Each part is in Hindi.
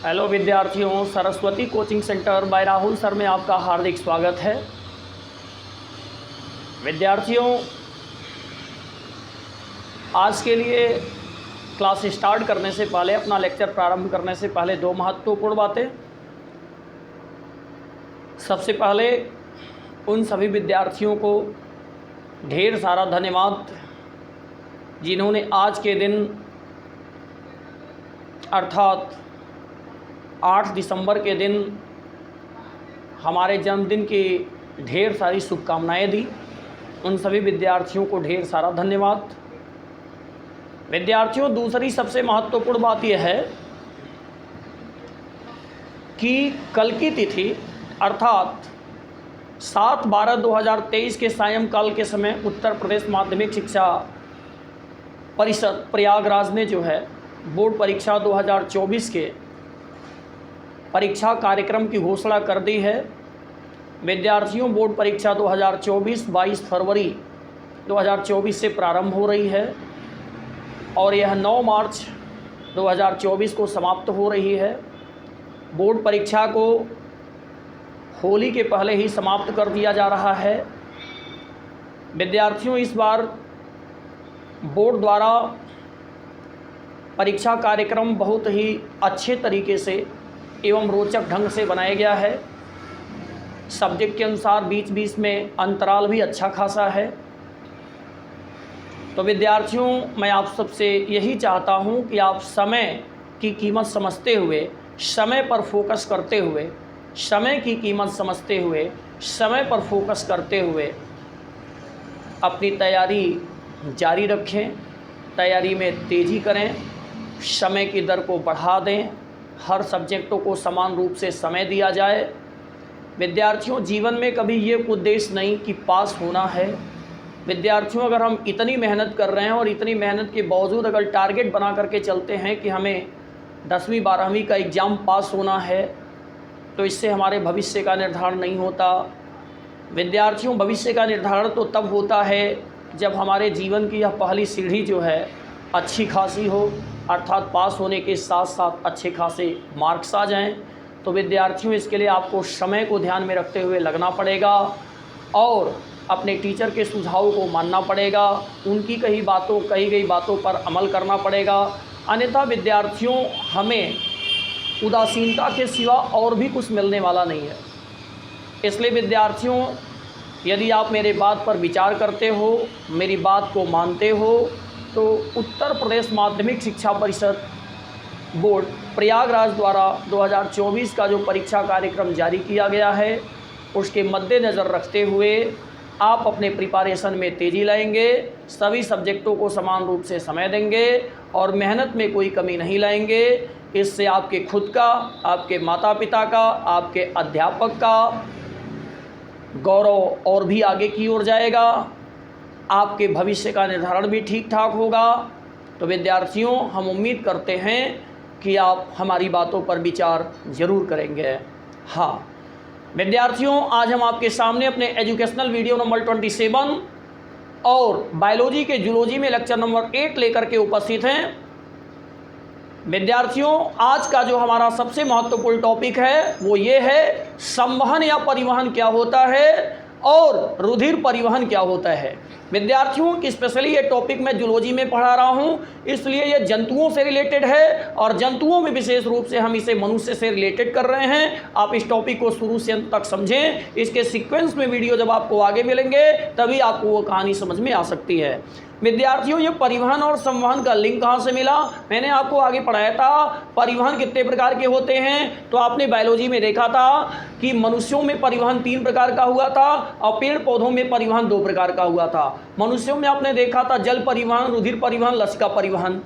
हेलो विद्यार्थियों, Saraswati coaching centre by Rahul sir में आपका हार्दिक स्वागत है। विद्यार्थियों, आज के लिए क्लास स्टार्ट करने से पहले, अपना लेक्चर प्रारंभ करने से पहले दो महत्वपूर्ण बातें। सबसे पहले उन सभी विद्यार्थियों को ढेर सारा धन्यवाद जिन्होंने आज के दिन अर्थात 8 दिसंबर के दिन हमारे जन्मदिन की ढेर सारी शुभकामनाएं दी। उन सभी विद्यार्थियों को ढेर सारा धन्यवाद। विद्यार्थियों, दूसरी सबसे महत्वपूर्ण बात यह है कि कल की तिथि अर्थात 7/12/2023 के सायंकाल के समय उत्तर प्रदेश माध्यमिक शिक्षा परिषद प्रयागराज ने जो है बोर्ड परीक्षा 2024 के परीक्षा कार्यक्रम की घोषणा कर दी है। विद्यार्थियों, बोर्ड परीक्षा 2024 22 फरवरी 2024 से प्रारंभ हो रही है और यह 9 मार्च 2024 को समाप्त हो रही है। बोर्ड परीक्षा को होली के पहले ही समाप्त कर दिया जा रहा है। विद्यार्थियों, इस बार बोर्ड द्वारा परीक्षा कार्यक्रम बहुत ही अच्छे तरीके से एवं रोचक ढंग से बनाया गया है। सब्जेक्ट के अनुसार बीच बीच में अंतराल भी अच्छा खासा है। तो विद्यार्थियों, मैं आप सबसे यही चाहता हूं कि आप समय की कीमत समझते हुए, समय पर फोकस करते हुए, समय की कीमत समझते हुए, समय पर फोकस करते हुए अपनी तैयारी जारी रखें। तैयारी में तेज़ी करें, समय की दर को बढ़ा दें, हर सब्जेक्टों को समान रूप से समय दिया जाए। विद्यार्थियों, जीवन में कभी ये उद्देश्य नहीं कि पास होना है। विद्यार्थियों, अगर हम इतनी मेहनत कर रहे हैं और इतनी मेहनत के बावजूद अगर टारगेट बना करके चलते हैं कि हमें 10वीं 12वीं का एग्ज़ाम पास होना है, तो इससे हमारे भविष्य का निर्धारण नहीं होता। विद्यार्थियों, भविष्य का निर्धारण तो तब होता है जब हमारे जीवन की यह पहली सीढ़ी जो है अच्छी खासी हो, अर्थात पास होने के साथ साथ अच्छे खासे मार्क्स आ जाएं। तो विद्यार्थियों, इसके लिए आपको समय को ध्यान में रखते हुए लगना पड़ेगा और अपने टीचर के सुझाव को मानना पड़ेगा। उनकी कही गई बातों पर अमल करना पड़ेगा। अन्यथा विद्यार्थियों, हमें उदासीनता के सिवा और भी कुछ मिलने वाला नहीं है। इसलिए विद्यार्थियों, यदि आप मेरे बात पर विचार करते हो, मेरी बात को मानते हो, तो उत्तर प्रदेश माध्यमिक शिक्षा परिषद बोर्ड प्रयागराज द्वारा 2024 का जो परीक्षा कार्यक्रम जारी किया गया है, उसके मद्देनज़र रखते हुए आप अपने प्रिपरेशन में तेज़ी लाएंगे, सभी सब्जेक्टों को समान रूप से समय देंगे और मेहनत में कोई कमी नहीं लाएंगे। इससे आपके खुद का, आपके माता पिता का, आपके अध्यापक का गौरव और भी आगे की ओर जाएगा। आपके भविष्य का निर्धारण भी ठीक ठाक होगा। तो विद्यार्थियों, हम उम्मीद करते हैं कि आप हमारी बातों पर विचार ज़रूर करेंगे। हाँ विद्यार्थियों, आज हम आपके सामने अपने एजुकेशनल वीडियो नंबर 27 और बायोलॉजी के जूलॉजी में लेक्चर नंबर 8 लेकर के उपस्थित हैं। विद्यार्थियों, आज का जो हमारा सबसे महत्वपूर्ण टॉपिक है वो ये है, संवहन या परिवहन क्या होता है और रुधिर परिवहन क्या होता है। विद्यार्थियों, कि स्पेशली ये टॉपिक मैं जूलॉजी में पढ़ा रहा हूँ, इसलिए ये जंतुओं से रिलेटेड है और जंतुओं में विशेष रूप से हम इसे मनुष्य से रिलेटेड कर रहे हैं। आप इस टॉपिक को शुरू से अंत तक समझें। इसके सीक्वेंस में वीडियो जब आपको आगे मिलेंगे तभी आपको वो कहानी समझ में आ सकती है। विद्यार्थियों, ये परिवहन और संवहन का लिंक कहाँ से मिला? मैंने आपको आगे पढ़ाया था परिवहन कितने प्रकार के होते हैं। तो आपने बायोलॉजी में देखा था कि मनुष्यों में परिवहन 3 प्रकार का हुआ था और पेड़ पौधों में परिवहन 2 प्रकार का हुआ था। मनुष्यों में आपने देखा था जल परिवहन, रुधिर परिवहन, लसिका परिवहन,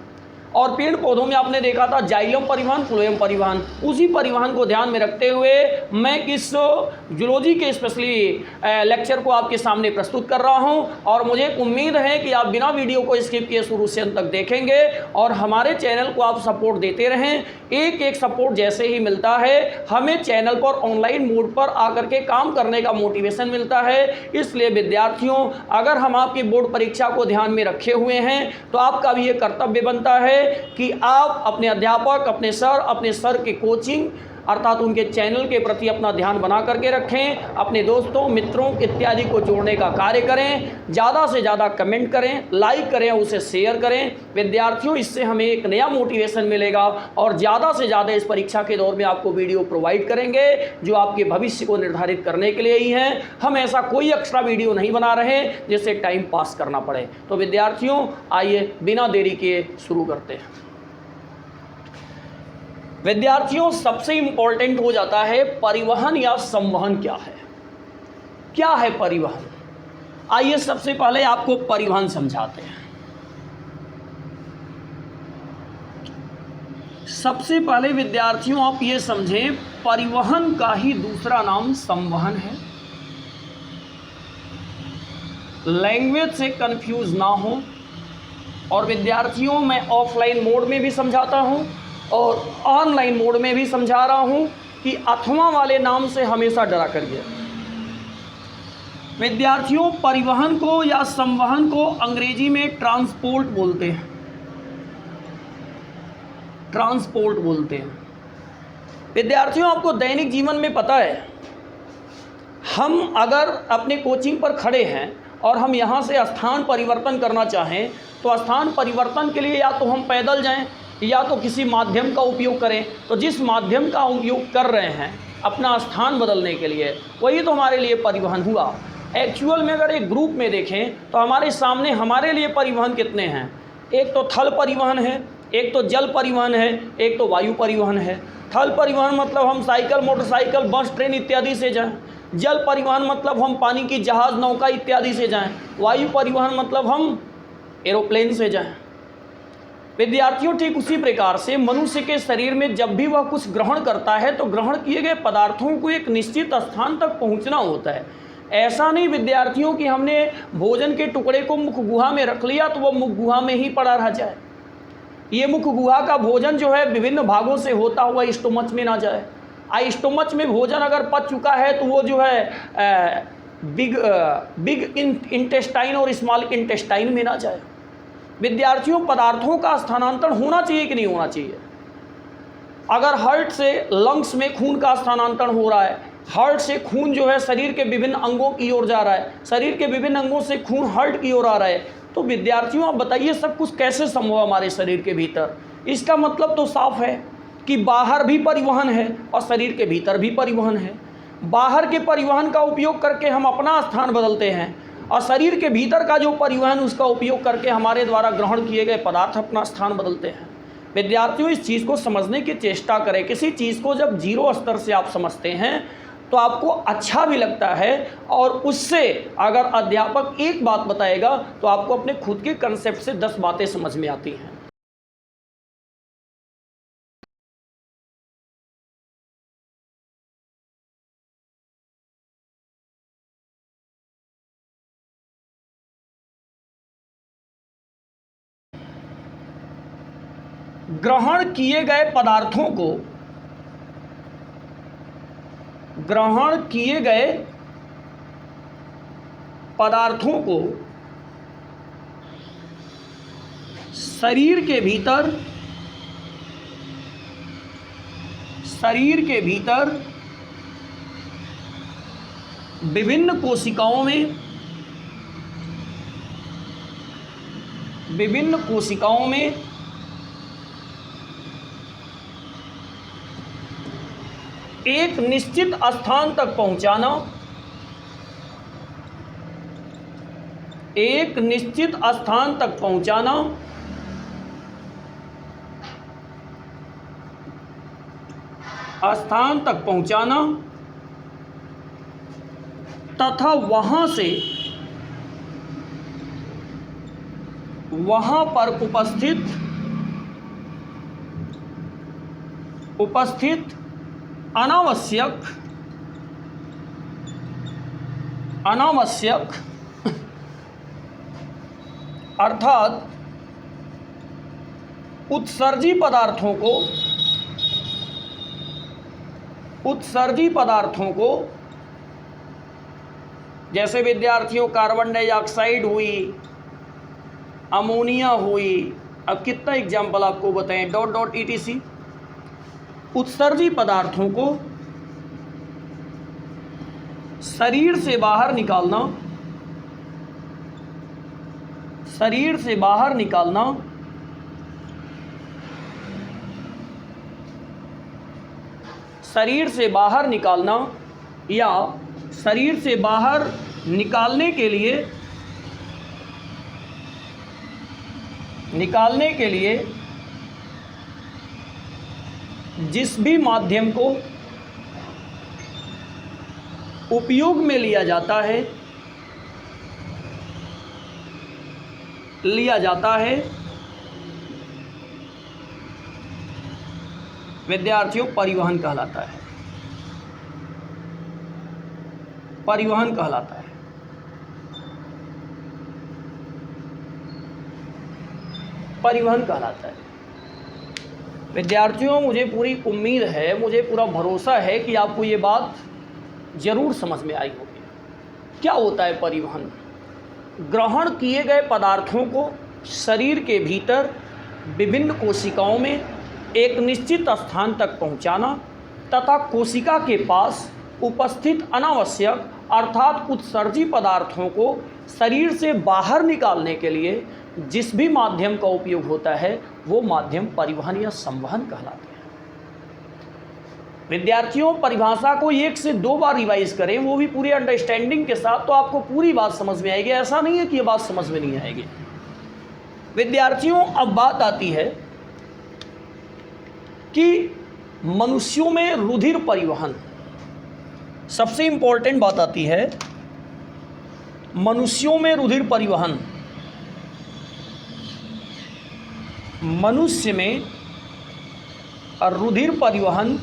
और पेड़ पौधों में आपने देखा था जाइलम परिवहन, फ्लोएम परिवहन। उसी परिवहन को ध्यान में रखते हुए मैं इस जूलॉजी के स्पेशली लेक्चर को आपके सामने प्रस्तुत कर रहा हूं और मुझे उम्मीद है कि आप बिना वीडियो को स्किप किए शुरू से अंत तक देखेंगे और हमारे चैनल को आप सपोर्ट देते रहें। एक एक सपोर्ट जैसे ही मिलता है हमें चैनल पर ऑनलाइन मोड पर आकर के काम करने का मोटिवेशन मिलता है। इसलिए विद्यार्थियों, अगर हम आपकी बोर्ड परीक्षा को ध्यान में रखे हुए हैं तो आपका भी ये कर्तव्य बनता है कि आप अपने अध्यापक, अपने सर के कोचिंग अर्थात उनके चैनल के प्रति अपना ध्यान बना करके रखें, अपने दोस्तों, मित्रों इत्यादि को जोड़ने का कार्य करें, ज़्यादा से ज़्यादा कमेंट करें, लाइक करें, उसे शेयर करें। विद्यार्थियों, इससे हमें एक नया मोटिवेशन मिलेगा और ज़्यादा से ज़्यादा इस परीक्षा के दौर में आपको वीडियो प्रोवाइड करेंगे जो आपके भविष्य को निर्धारित करने के लिए ही हैं। हम ऐसा कोई एक्स्ट्रा वीडियो नहीं बना रहे जिससे टाइम पास करना पड़े। तो विद्यार्थियों, आइए बिना देरी किए शुरू करते हैं। विद्यार्थियों, सबसे इंपॉर्टेंट हो जाता है परिवहन या संवहन क्या है। क्या है परिवहन? आइए सबसे पहले आपको परिवहन समझाते हैं। सबसे पहले विद्यार्थियों आप ये समझें, परिवहन का ही दूसरा नाम संवहन है। लैंग्वेज से कंफ्यूज ना हो। और विद्यार्थियों, मैं ऑफलाइन मोड में भी समझाता हूँ और ऑनलाइन मोड में भी समझा रहा हूं कि अथवा वाले नाम से हमेशा डरा करिए। विद्यार्थियों, परिवहन को या संवहन को अंग्रेजी में ट्रांसपोर्ट बोलते हैं। ट्रांसपोर्ट बोलते हैं। विद्यार्थियों, आपको दैनिक जीवन में पता है, हम अगर अपने कोचिंग पर खड़े हैं और हम यहाँ से स्थान परिवर्तन करना चाहें तो स्थान परिवर्तन के लिए या तो हम पैदल जाएं या तो किसी माध्यम का उपयोग करें। तो जिस माध्यम का उपयोग कर रहे हैं अपना स्थान बदलने के लिए, वही तो हमारे लिए परिवहन हुआ। एक्चुअल में अगर एक ग्रुप में देखें तो हमारे सामने हमारे लिए परिवहन कितने हैं? एक तो थल परिवहन है, एक तो जल परिवहन है, एक तो वायु परिवहन है। थल परिवहन मतलब हम साइकिल, मोटरसाइकिल, बस, ट्रेन इत्यादि से जाएं। जल परिवहन मतलब हम पानी की जहाज़, नौका इत्यादि से जाएं। वायु परिवहन मतलब हम एरोप्लेन से जाएं। विद्यार्थियों, ठीक उसी प्रकार से मनुष्य के शरीर में जब भी वह कुछ ग्रहण करता है तो ग्रहण किए गए पदार्थों को एक निश्चित स्थान तक पहुंचना होता है। ऐसा नहीं विद्यार्थियों कि हमने भोजन के टुकड़े को मुख गुहा में रख लिया तो वह मुख गुहा में ही पड़ा रह जाए। ये मुख गुहा का भोजन जो है विभिन्न भागों से होता हुआ स्टोमच में ना जाए। स्टोमच में भोजन अगर पच चुका है तो वो जो है बिग इंटेस्टाइन और स्मॉल इंटेस्टाइन में ना जाए। विद्यार्थियों, पदार्थों का स्थानांतरण होना चाहिए कि नहीं होना चाहिए? अगर हार्ट से लंग्स में खून का स्थानांतरण हो रहा है, हार्ट से खून जो है शरीर के विभिन्न अंगों की ओर जा रहा है, शरीर के विभिन्न अंगों से खून हार्ट की ओर आ रहा है, तो विद्यार्थियों आप बताइए सब कुछ कैसे संभव हमारे शरीर के भीतर? इसका मतलब तो साफ है कि बाहर भी परिवहन है और शरीर के भीतर भी परिवहन है। बाहर के परिवहन का उपयोग करके हम अपना स्थान बदलते हैं और शरीर के भीतर का जो परिवहन उसका उपयोग करके हमारे द्वारा ग्रहण किए गए पदार्थ अपना स्थान बदलते हैं। विद्यार्थियों, इस चीज़ को समझने की चेष्टा करें। किसी चीज़ को जब जीरो स्तर से आप समझते हैं तो आपको अच्छा भी लगता है और उससे अगर अध्यापक एक बात बताएगा तो आपको अपने खुद के कंसेप्ट से 10 बातें समझ में आती हैं। ग्रहण किए गए पदार्थों को शरीर के भीतर विभिन्न कोशिकाओं में एक निश्चित स्थान तक पहुंचाना, तथा वहां पर उपस्थित अनावश्यक अर्थात उत्सर्जी पदार्थों को जैसे विद्यार्थियों कार्बन डाइऑक्साइड हुई, अमोनिया हुई, अब कितना एग्जाम्पल आपको बताएं, डॉट डॉट ETC। उत्सर्जी पदार्थों को शरीर से बाहर निकालना, शरीर से बाहर निकालना शरीर से बाहर निकालना या शरीर से बाहर निकालने के लिए जिस भी माध्यम को उपयोग में लिया जाता है विद्यार्थियों परिवहन कहलाता है। परिवहन कहलाता है। परिवहन कहलाता है। विद्यार्थियों, मुझे पूरी उम्मीद है, मुझे पूरा भरोसा है कि आपको ये बात जरूर समझ में आई होगी। क्या होता है परिवहन? ग्रहण किए गए पदार्थों को शरीर के भीतर विभिन्न कोशिकाओं में एक निश्चित स्थान तक पहुंचाना तथा कोशिका के पास उपस्थित अनावश्यक अर्थात उत्सर्जी पदार्थों को शरीर से बाहर निकालने के लिए जिस भी माध्यम का उपयोग होता है वो माध्यम परिवहन या संवहन कहलाते हैं। विद्यार्थियों, परिभाषा को 1 से 2 बार रिवाइज करें, वो भी पूरी अंडरस्टैंडिंग के साथ, तो आपको पूरी बात समझ में आएगी। ऐसा नहीं है कि ये बात समझ में नहीं आएगी। विद्यार्थियों, अब बात आती है कि मनुष्यों में रुधिर परिवहन, सबसे इंपॉर्टेंट बात आती है मनुष्यों में रुधिर परिवहन। मनुष्य में रुधिर परिवहन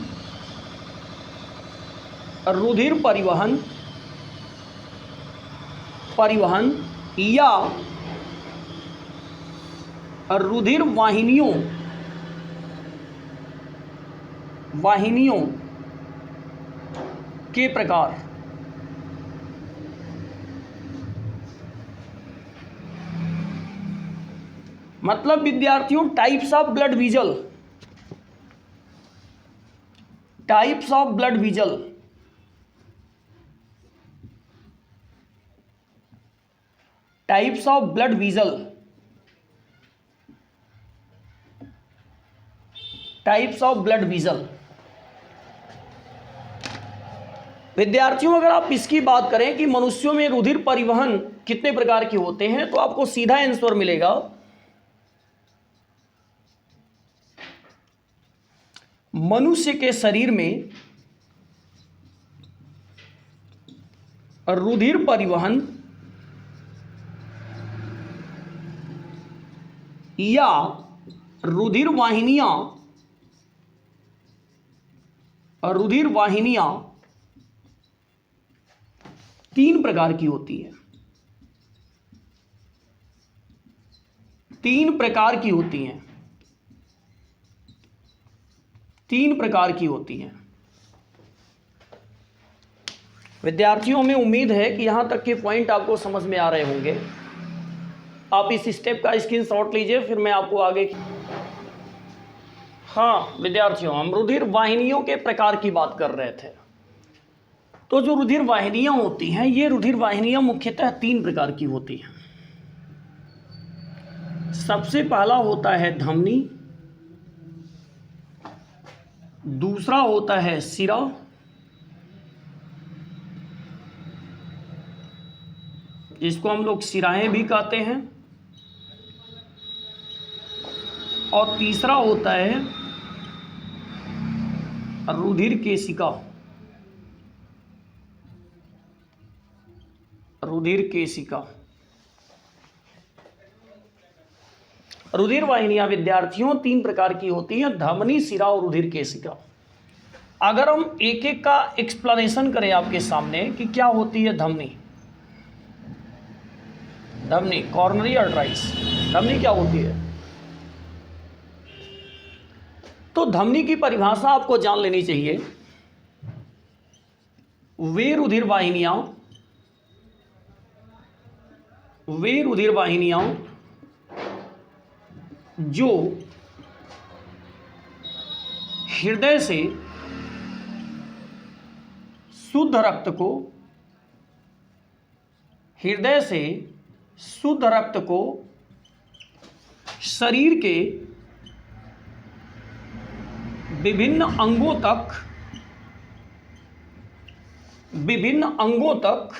या रुधिर वाहिनियों के प्रकार। मतलब विद्यार्थियों, types of blood vessel, types of blood vessel, types of blood vessel, types of blood vessel. विद्यार्थियों, अगर आप इसकी बात करें कि मनुष्यों में रुधिर परिवहन कितने प्रकार के होते हैं, तो आपको सीधा आंसर मिलेगा मनुष्य के शरीर में रुधिर परिवहन या रुधिर वाहिनियां 3 प्रकार की होती है। 3 प्रकार की होती हैं। 3 प्रकार की होती हैं। विद्यार्थियों, में उम्मीद है कि यहां तक के पॉइंट आपको समझ में आ रहे होंगे। आप इस स्टेप का स्क्रीनशॉट लीजिए, फिर मैं आपको आगे। हाँ विद्यार्थियों, हम रुधिर वाहिनियों के प्रकार की बात कर रहे थे। तो जो रुधिर वाहिनियां होती हैं, ये रुधिर वाहिनियां मुख्यतः 3 प्रकार की होती हैं। सबसे पहला होता है धमनी, दूसरा होता है सिरा, जिसको हम लोग सिराएं भी कहते हैं, और तीसरा होता है रुधिर केशिका। रुधिर केशिका। रुधिर वाहिनियां विद्यार्थियों 3 प्रकार की होती हैं, धमनी, सिरा और रुधिर केशिका। अगर हम एक एक का एक्सप्लेनेशन करें आपके सामने कि क्या होती है धमनी। धमनी, कॉर्नरी आर्टरीज, धमनी क्या होती है? तो धमनी की परिभाषा आपको जान लेनी चाहिए। वे रुधिर वाहिनियां जो हृदय से शुद्ध रक्त को शरीर के विभिन्न अंगों तक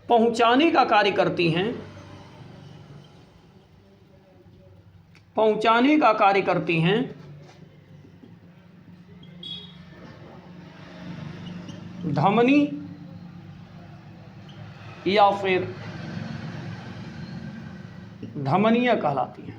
पहुंचाने का कार्य करती हैं धमनी या फिर धमनियां कहलाती हैं।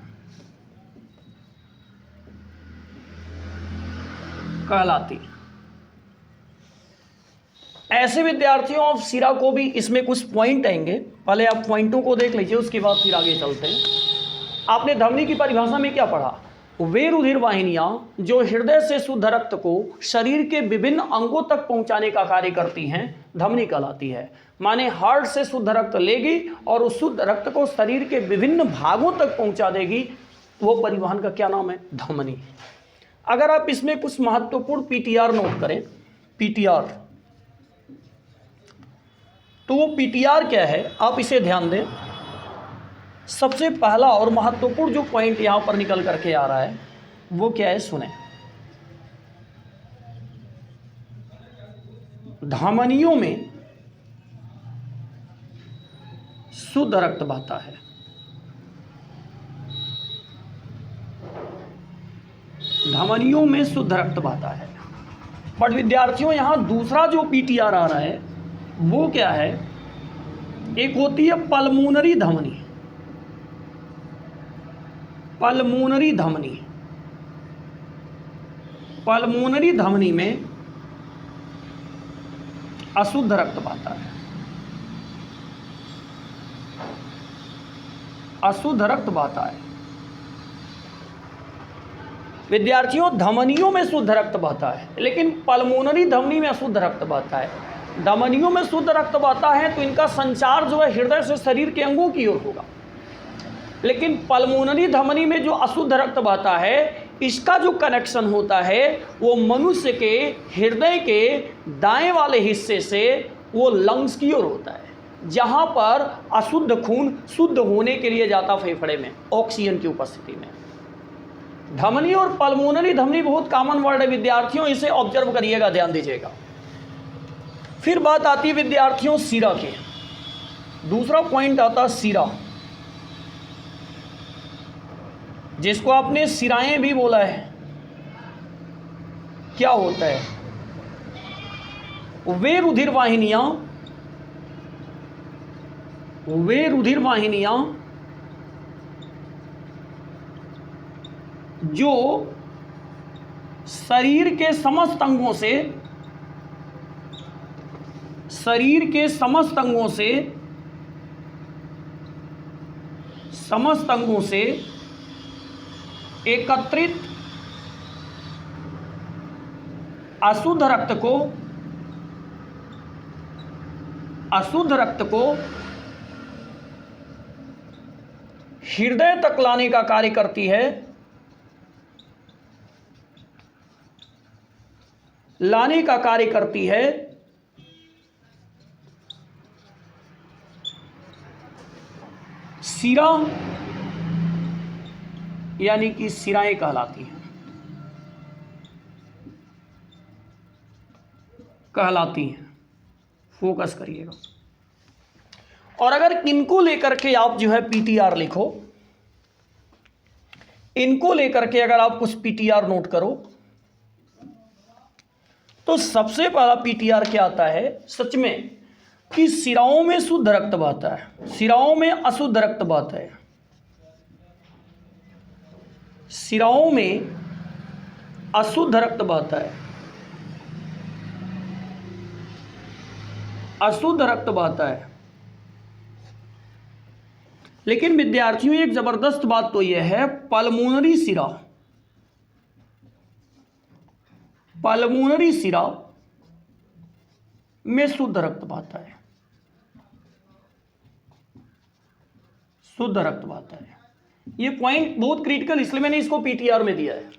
ऐसे विद्यार्थियों, आप सिरा को भी, इसमें कुछ पॉइंट आएंगे, पहले आप पॉइंटों को देख लीजिए, उसके बाद फिर आगे चलते हैं। आपने धमनी की परिभाषा में क्या पढ़ा? वे रुधिर वाहिनियां जो हृदय से शुद्ध रक्त को शरीर के विभिन्न अंगों तक पहुंचाने का कार्य करती हैं, धमनी कहलाती है। माने हार्ट से शुद्ध रक्त लेगी और उस शुद्ध रक्त को शरीर के विभिन्न भागों तक पहुंचा देगी, वो परिवहन का क्या नाम है? धमनी। अगर आप इसमें कुछ महत्वपूर्ण पीटीआर नोट करें, पीटीआर, तो वो पीटीआर क्या है, आप इसे ध्यान दें। सबसे पहला और महत्वपूर्ण जो पॉइंट यहां पर निकल करके आ रहा है वो क्या है, सुने। धमनियों में शुद्ध रक्त बहता है। धमनियों में शुद्ध रक्त बहता है। बट विद्यार्थियों, यहां दूसरा जो पीटीआर आ रहा है वो क्या है? एक होती है पल्मोनरी धमनी। पल्मोनरी धमनी में अशुद्ध रक्त बहता है। अशुद्ध रक्त बहता है। विद्यार्थियों, धमनियों में शुद्ध रक्त बहता है, लेकिन पल्मोनरी धमनी में अशुद्ध रक्त बहता है। धमनियों में शुद्ध रक्त बहता है तो इनका संचार जो है हृदय से शरीर के अंगों की ओर होगा, लेकिन पल्मोनरी धमनी में जो अशुद्ध रक्त बहता है, इसका जो कनेक्शन होता है वो मनुष्य के हृदय के दाएं वाले हिस्से से वो लंग्स की ओर होता है, जहां पर अशुद्ध खून शुद्ध होने के लिए जाता फेफड़े में ऑक्सीजन की उपस्थिति में। धमनी और पल्मोनरी धमनी बहुत कॉमन वर्ड है विद्यार्थियों, इसे ऑब्जर्व करिएगा, ध्यान दीजिएगा। फिर बात आती है विद्यार्थियों सिरा के। दूसरा पॉइंट आता है सिरा, जिसको आपने सिराएं भी बोला है। क्या होता है? वे रुधिर वाहिनियां जो शरीर के समस्त अंगों से एकत्रित अशुद्ध रक्त को हृदय तक लाने का कार्य करती है। सिरा, यानी कि सिराएं कहलाती हैं। फोकस करिएगा। और अगर इनको लेकर के आप जो है पीटीआर लिखो, इनको लेकर के अगर आप कुछ पीटीआर नोट करो, तो सबसे पहला पीटीआर क्या आता है सच में, कि सिराओं में शुद्ध रक्त बहता है, सिराओं में अशुद्ध रक्त बहता है। सिराओं में अशुद्ध रक्त बहता है, अशुद्ध रक्त बहता है। लेकिन विद्यार्थियों एक जबरदस्त बात तो यह है, पल्मोनरी सिरा में शुद्ध रक्त बहता है। शुद्ध रक्त बहता है। ये पॉइंट बहुत क्रिटिकल, इसलिए मैंने इसको पीटीआर में दिया है।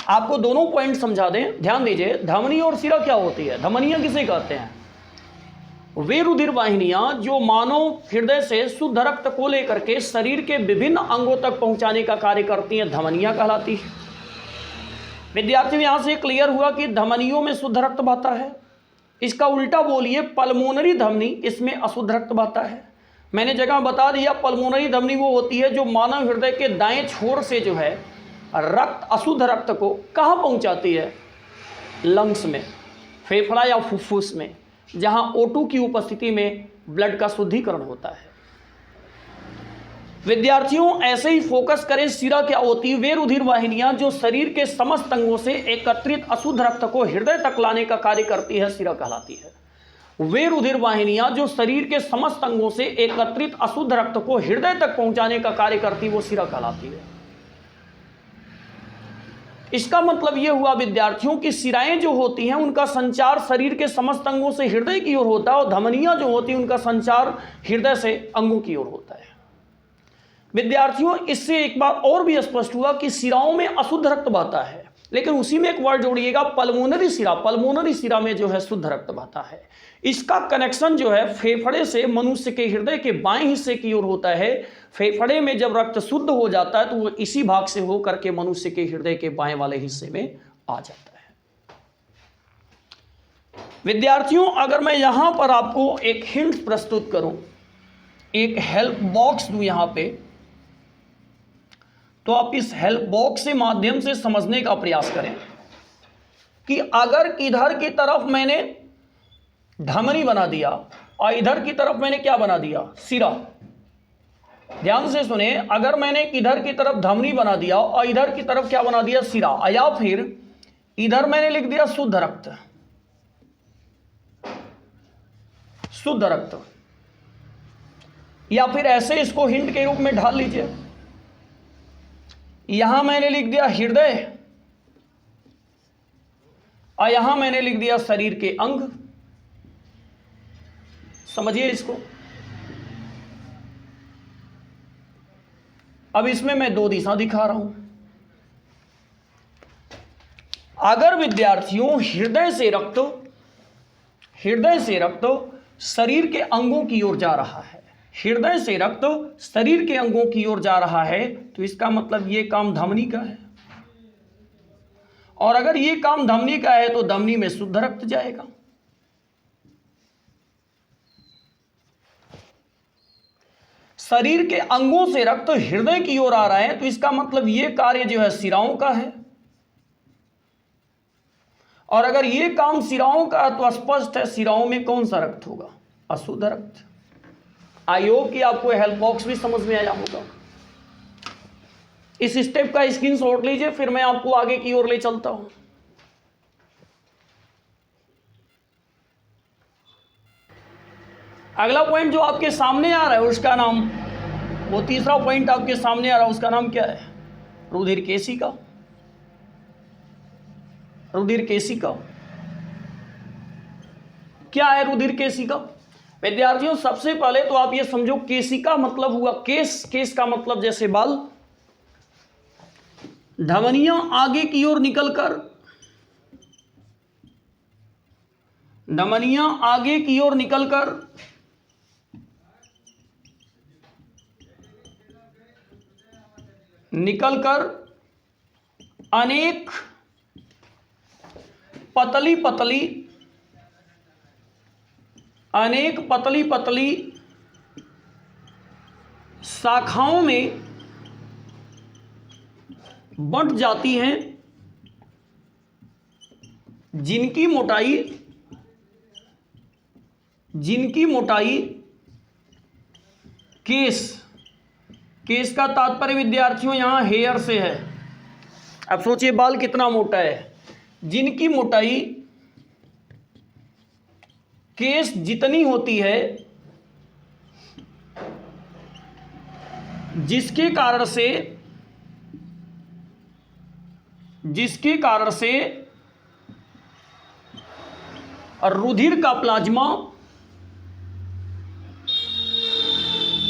आपको दोनों पॉइंट समझा दें, ध्यान दीजिए। धमनी और सिरा क्या होती है? धमनियां किसे कहते हैं? वे रुधिर वाहिनियां जो मानव हृदय से शुद्ध रक्त को लेकर के शरीर के विभिन्न अंगों तक पहुंचाने का कार्य करती हैं, धमनियां कहलाती है। विद्यार्थियों, यहां से क्लियर हुआ कि धमनियों में शुद्ध रक्त बहता है। इसका उल्टा बोलिए, पल्मोनरी धमनी, इसमें अशुद्ध रक्त बहता है। मैंने जगह बता दिया, पल्मोनरी धमनी वो होती है जो मानव हृदय के दाएं छोर से जो है रक्त, अशुद्ध रक्त को कहाँ पहुंचाती है? लंग्स में, फेफड़ा या फुफ्फुस में, जहां O2 की उपस्थिति में ब्लड का शुद्धिकरण होता है। विद्यार्थियों, ऐसे ही फोकस करें, सिरा क्या होती है? वे रुधिर वाहिनियां जो शरीर के समस्त अंगों से एकत्रित अशुद्ध रक्त को हृदय तक लाने का कार्य करती है, सिरा कहलाती है। वे रुधिर वाहिनियां जो शरीर के समस्त अंगों से एकत्रित अशुद्ध रक्त को हृदय तक पहुंचाने का कार्य करती है, वो सिरा कहलाती है। इसका मतलब यह हुआ विद्यार्थियों की सिराएं जो होती हैं उनका संचार शरीर के समस्त अंगों से हृदय की ओर होता है, और धमनियां जो होती हैं उनका संचार हृदय से अंगों की ओर होता है। विद्यार्थियों, इससे एक बार और भी स्पष्ट हुआ कि सिराओं में अशुद्ध रक्त बहता है, लेकिन उसी में एक वर्ड जोड़िएगा, पल्मोनरी सिरा। पल्मोनरी सिरा में जो है शुद्ध रक्त बहता है। इसका कनेक्शन जो है फेफड़े से मनुष्य के हृदय के बाएं हिस्से की ओर होता है। फेफड़े में जब रक्त शुद्ध हो जाता है तो वो इसी भाग से होकर के मनुष्य के हृदय के बाएं वाले हिस्से में आ जाता है। विद्यार्थियों, अगर मैं यहां पर आपको एक हिंट प्रस्तुत करूं, एक हेल्प बॉक्स दूं यहां पे, तो आप इस हेल्प बॉक्स के माध्यम से समझने का प्रयास करें कि अगर इधर की तरफ मैंने धमनी बना दिया और इधर की तरफ मैंने क्या बना दिया? सिरा। ध्यान से सुने, अगर मैंने इधर की तरफ धमनी बना दिया और इधर की तरफ क्या बना दिया? सिरा, या फिर इधर मैंने लिख दिया शुद्ध रक्त, शुद्ध रक्त, या फिर ऐसे इसको हिंट के रूप में ढाल लीजिए, यहां मैंने लिख दिया हृदय और यहां मैंने लिख दिया शरीर के अंग। समझिए इसको। अब इसमें मैं दो दिशा दिखा रहा हूं। अगर विद्यार्थियों हृदय से रक्त शरीर के अंगों की ओर जा रहा है, हृदय से रक्त शरीर के अंगों की ओर जा रहा है, तो इसका मतलब ये काम धमनी का है। और अगर ये काम धमनी का है तो धमनी में शुद्ध रक्त जाएगा। शरीर के अंगों से रक्त हृदय की ओर आ रहा है, तो इसका मतलब ये कार्य जो है सिराओं का है। और अगर ये काम सिराओं का, तो स्पष्ट है सिराओं में कौन सा रक्त होगा? अशुद्ध रक्त। आई होप कि आपको हेल्प बॉक्स भी समझ में आया होगा। इस स्टेप का स्क्रीनशॉट लीजिए, फिर मैं आपको आगे की ओर ले चलता हूं। अगला पॉइंट जो आपके सामने आ रहा है उसका नाम, वो तीसरा पॉइंट आपके सामने आ रहा है उसका नाम क्या है? रुधिर केशिका। रुधिर केशिका क्या है? रुधिर केशिका विद्यार्थियों, सबसे पहले तो आप ये समझो, केशिका मतलब हुआ केस। केस का मतलब जैसे बाल। धमनियां आगे की ओर निकलकर, धमनियां आगे की ओर निकलकर अनेक पतली पतली शाखाओं में बंट जाती हैं, जिनकी मोटाई केस का तात्पर्य विद्यार्थियों यहां हेयर से है। अब सोचिए बाल कितना मोटा है, जिनकी मोटाई केस जितनी होती है, जिसके कारण से रुधिर का प्लाज्मा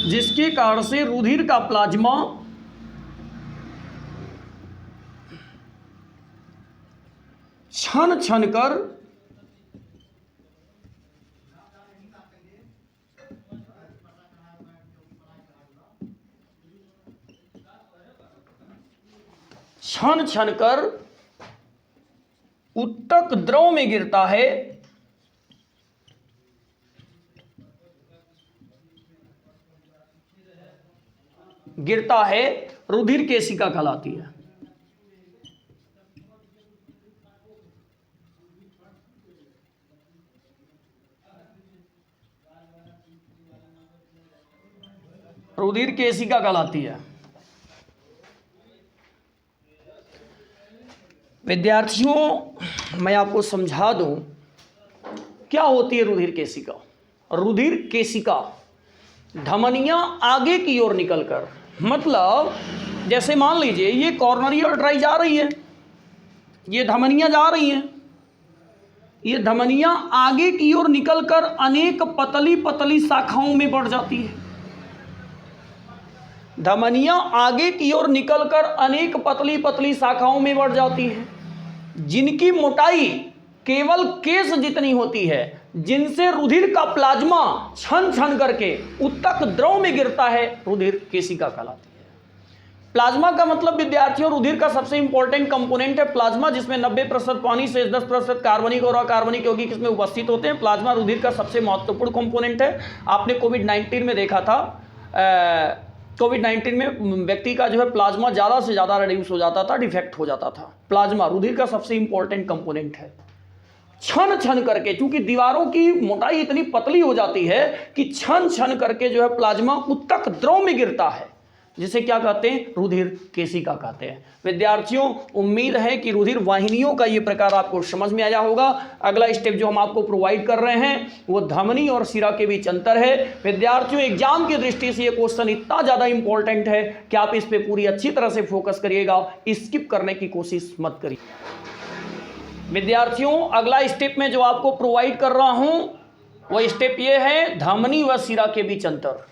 जिसके कारण से रुधिर का प्लाज्मा छन छन कर उत्तक द्रव में गिरता है, रुधिर केशिका कहलाती है। रुधिर केशिका कहलाती है। विद्यार्थियों, मैं आपको समझा दूं क्या होती है रुधिर केशिका। रुधिर केशिका धमनियां आगे की ओर निकलकर, मतलब जैसे मान लीजिए ये कॉर्नरी आर्टरी जा रही है, ये धमनियां जा रही हैं, ये धमनियां आगे की ओर निकलकर अनेक पतली पतली शाखाओं में बढ़ जाती है। धमनियां आगे की ओर निकलकर अनेक पतली पतली शाखाओं में बढ़ जाती हैं, जिनकी मोटाई केवल केस जितनी होती है, जिनसे रुधिर का प्लाज्मा छन छन करके उत्तक द्रव में गिरता है, रुधिर केशिका कहलाती है। प्लाज्मा का मतलब विद्यार्थियों रुधिर का सबसे इंपॉर्टेंट कंपोनेंट है प्लाज्मा, जिसमें 90% पानी से 10% कार्बनिक और अकार्बनिक यौगिक इसमें उपस्थित होते हैं। प्लाज्मा रुधिर का सबसे महत्वपूर्ण कंपोनेंट है। आपने कोविड-19 में देखा था, कोविड-19 में व्यक्ति का जो है प्लाज्मा ज़्यादा से ज़्यादा रिड्यूस हो जाता था, डिफेक्ट हो जाता था। प्लाज्मा रुधिर का सबसे इंपॉर्टेंट कंपोनेंट है। छन छन करके, चूंकि दीवारों की मोटाई इतनी पतली हो जाती है कि छन छन करके जो है प्लाज्मा उत्तक द्रव में गिरता है, जिसे क्या कहते हैं, रुधिर केशिका कहते हैं। विद्यार्थियों, उम्मीद है कि रुधिर वाहिनियों का ये प्रकार आपको समझ में आया होगा। अगला स्टेप जो हम आपको प्रोवाइड कर रहे हैं वो धमनी और सिरा के बीच अंतर है। विद्यार्थियों, एग्जाम की दृष्टि से ये क्वेश्चन इतना ज़्यादा इंपॉर्टेंट है कि आप इस पर पूरी अच्छी तरह से फोकस करिएगा, स्किप करने की कोशिश मत करिए। विद्यार्थियों, अगला स्टेप में जो आपको प्रोवाइड कर रहा हूं वो स्टेप ये है धमनी व सिरा के बीच अंतर।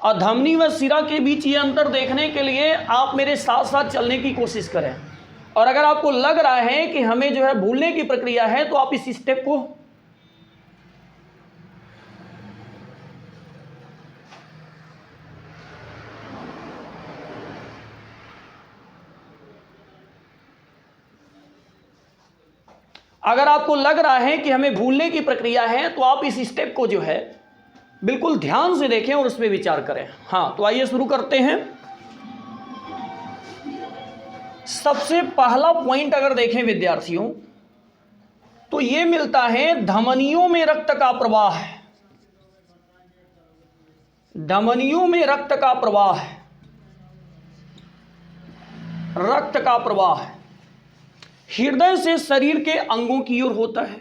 और धमनी व सिरा के बीच ये अंतर देखने के लिए आप मेरे साथ साथ चलने की कोशिश करें, और अगर आपको लग रहा है कि हमें जो है भूलने की प्रक्रिया है तो आप इस स्टेप को हमें भूलने की प्रक्रिया है तो आप इस स्टेप को जो है बिल्कुल ध्यान से देखें और उस पर विचार करें। हाँ, तो आइए शुरू करते हैं। सबसे पहला पॉइंट अगर देखें विद्यार्थियों तो ये मिलता है धमनियों में रक्त का प्रवाह है। धमनियों में रक्त का प्रवाह है, रक्त का प्रवाह हृदय से शरीर के अंगों की ओर होता है।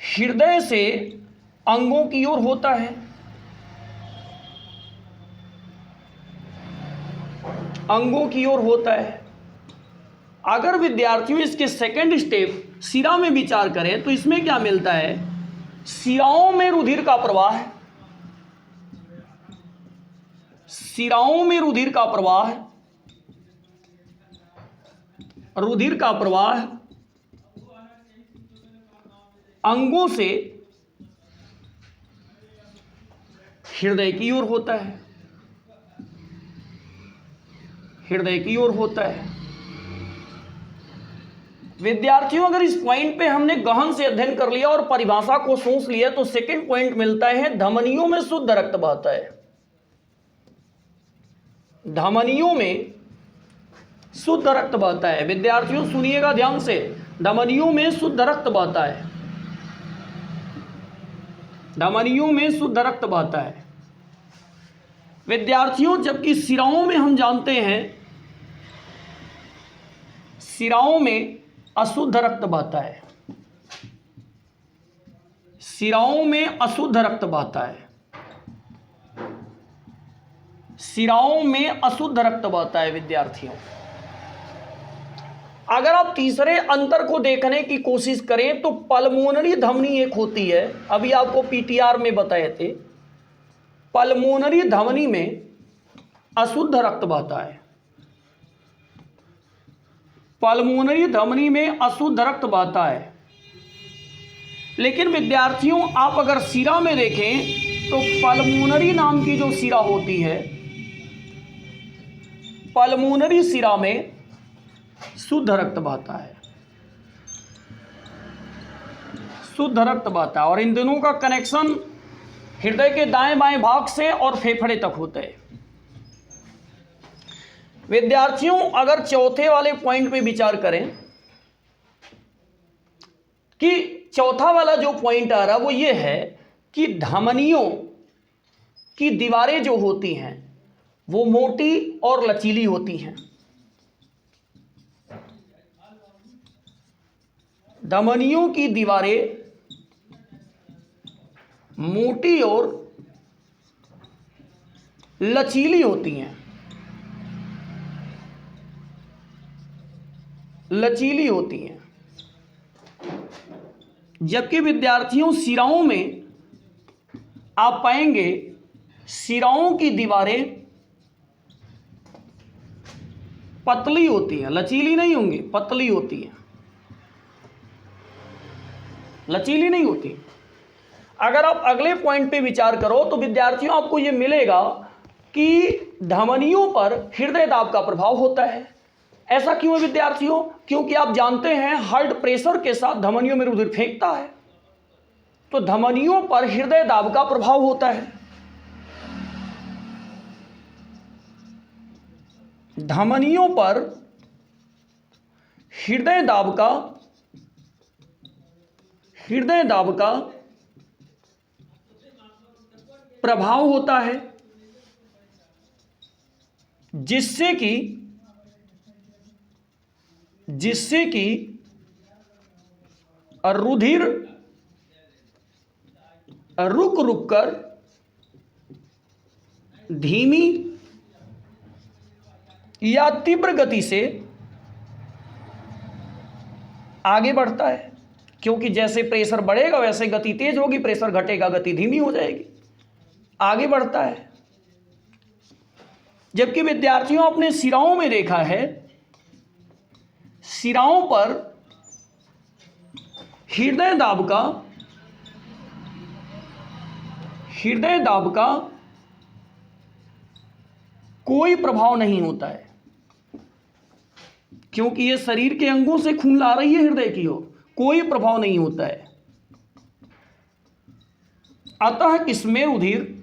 हृदय से अंगों की ओर होता है, अंगों की ओर होता है। अगर विद्यार्थियों इसके सेकंड स्टेप सिरा में विचार करें तो इसमें क्या मिलता है, सिराओं में रुधिर का प्रवाह है, सिराओं में रुधिर का प्रवाह, रुधिर का प्रवाह अंगों से हृदय की ओर होता है, हृदय की ओर होता है। विद्यार्थियों, अगर इस पॉइंट पे हमने गहन से अध्ययन कर लिया और परिभाषा को सोच लिया तो सेकंड पॉइंट मिलता है धमनियों में शुद्ध रक्त बहता है। धमनियों में शुद्ध रक्त बहता है। विद्यार्थियों सुनिएगा ध्यान से, धमनियों में शुद्ध रक्त बहता है, धमनियों में शुद्ध रक्त बहता है। विद्यार्थियों, जबकि सिराओं में हम जानते हैं सिराओं में अशुद्ध रक्त बहता है, सिराओं में अशुद्ध रक्त बहता है, सिराओं में अशुद्ध रक्त बहता है। विद्यार्थियों, अगर आप तीसरे अंतर को देखने की कोशिश करें तो पल्मोनरी धमनी एक होती है, अभी आपको पीटीआर में बताए थे, पल्मोनरी धमनी में अशुद्ध रक्त बहता है, पल्मोनरी धमनी में अशुद्ध रक्त बहता है। लेकिन विद्यार्थियों आप अगर शिरा में देखें तो पल्मोनरी नाम की जो शिरा होती है, पल्मोनरी शिरा में शुद्ध रक्त बहता है, शुद्ध रक्त बहता है। और इन दोनों का कनेक्शन हृदय के दाएं बाएं भाग से और फेफड़े तक होता है। विद्यार्थियों अगर चौथे वाले पॉइंट पे विचार करें कि चौथा वाला जो पॉइंट आ रहा वो ये है कि धमनियों की दीवारें जो होती हैं वो मोटी और लचीली होती हैं। धमनियों की दीवारें मोटी और लचीली होती हैं, लचीली होती हैं। जबकि विद्यार्थियों शिराओं में आप पाएंगे शिराओं की दीवारें पतली होती हैं, लचीली नहीं होंगी, पतली होती हैं, लचीली नहीं होती। अगर आप अगले पॉइंट पे विचार करो तो विद्यार्थियों आपको यह मिलेगा कि धमनियों पर हृदय दाब का प्रभाव होता है। ऐसा क्यों है विद्यार्थियों? क्योंकि आप जानते हैं हार्ट प्रेशर के साथ धमनियों में रुधिर फेंकता है, तो धमनियों पर हृदय दाब का प्रभाव होता है। धमनियों पर हृदय दाब का प्रभाव होता है, जिससे कि रुधिर रुक कर धीमी या तीव्र गति से आगे बढ़ता है। क्योंकि जैसे प्रेशर बढ़ेगा वैसे गति तेज होगी, प्रेशर घटेगा गति धीमी हो जाएगी, आगे बढ़ता है। जबकि विद्यार्थियों आपने शिराओं में देखा है, शिराओं पर हृदय दाब का कोई प्रभाव नहीं होता है, क्योंकि ये शरीर के अंगों से खून ला रही है हृदय की ओर, कोई प्रभाव नहीं होता है। अतः इसमें रुधिर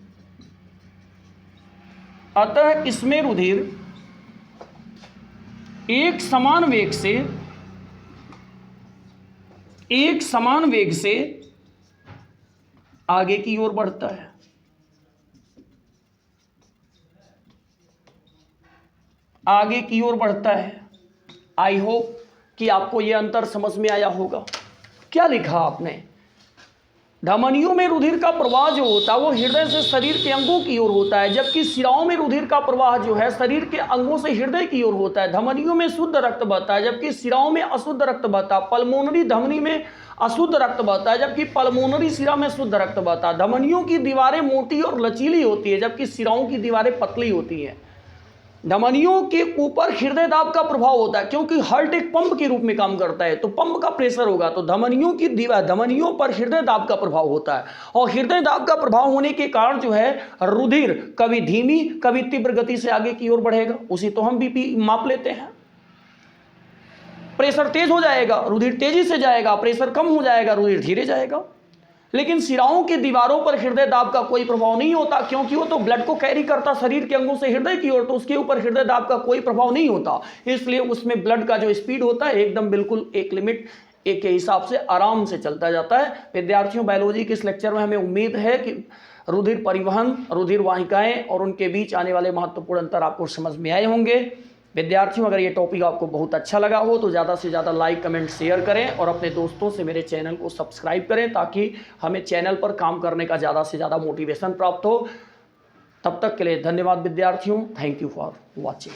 एक समान वेग से आगे की ओर बढ़ता है। आगे की ओर बढ़ता है। आई होप कि आपको यह अंतर समझ में आया होगा। क्या लिखा आपने? धमनियों में रुधिर का प्रवाह जो होता है वो हृदय से शरीर के अंगों की ओर होता है, जबकि शिराओं में रुधिर का प्रवाह जो है शरीर के अंगों से हृदय की ओर होता है। धमनियों में शुद्ध रक्त बहता है जबकि शिराओं में अशुद्ध रक्त बहता है। पल्मोनरी धमनी में अशुद्ध रक्त बहता है जबकि पल्मोनरी शिरा में शुद्ध रक्त बहता है। धमनियों की दीवारें मोटी और लचीली होती है जबकि शिराओं की दीवारें पतली होती हैं। धमनियों के ऊपर हृदय दाब का प्रभाव होता है, क्योंकि हार्ट एक पंप के रूप में काम करता है, तो पंप का प्रेशर होगा तो धमनियों पर हृदय दाब का प्रभाव होता है। और हृदय दाब का प्रभाव होने के कारण जो है रुधिर कभी धीमी कभी तीव्र गति से आगे की ओर बढ़ेगा। उसी तो हम बीपी माप लेते हैं। प्रेशर तेज हो जाएगा, रुधिर तेजी से जाएगा, प्रेशर कम हो जाएगा, रुधिर धीरे जाएगा। लेकिन शिराओं की दीवारों पर हृदय दाब का कोई प्रभाव नहीं होता, क्योंकि वो तो ब्लड को कैरी करता शरीर के अंगों से हृदय की ओर, तो उसके ऊपर हृदय दाब का कोई प्रभाव नहीं होता। इसलिए उसमें ब्लड का जो स्पीड होता है एकदम बिल्कुल एक लिमिट एक के हिसाब से आराम से चलता जाता है। विद्यार्थियों, बायोलॉजी के इस लेक्चर में हमें उम्मीद है कि रुधिर परिवहन, रुधिर वाहिकाएं और उनके बीच आने वाले महत्वपूर्ण अंतर आपको समझ में आए होंगे। विद्यार्थियों, अगर ये टॉपिक आपको बहुत अच्छा लगा हो तो ज़्यादा से ज़्यादा लाइक कमेंट शेयर करें और अपने दोस्तों से मेरे चैनल को सब्सक्राइब करें, ताकि हमें चैनल पर काम करने का ज़्यादा से ज़्यादा मोटिवेशन प्राप्त हो। तब तक के लिए धन्यवाद विद्यार्थियों। Thank you for watching.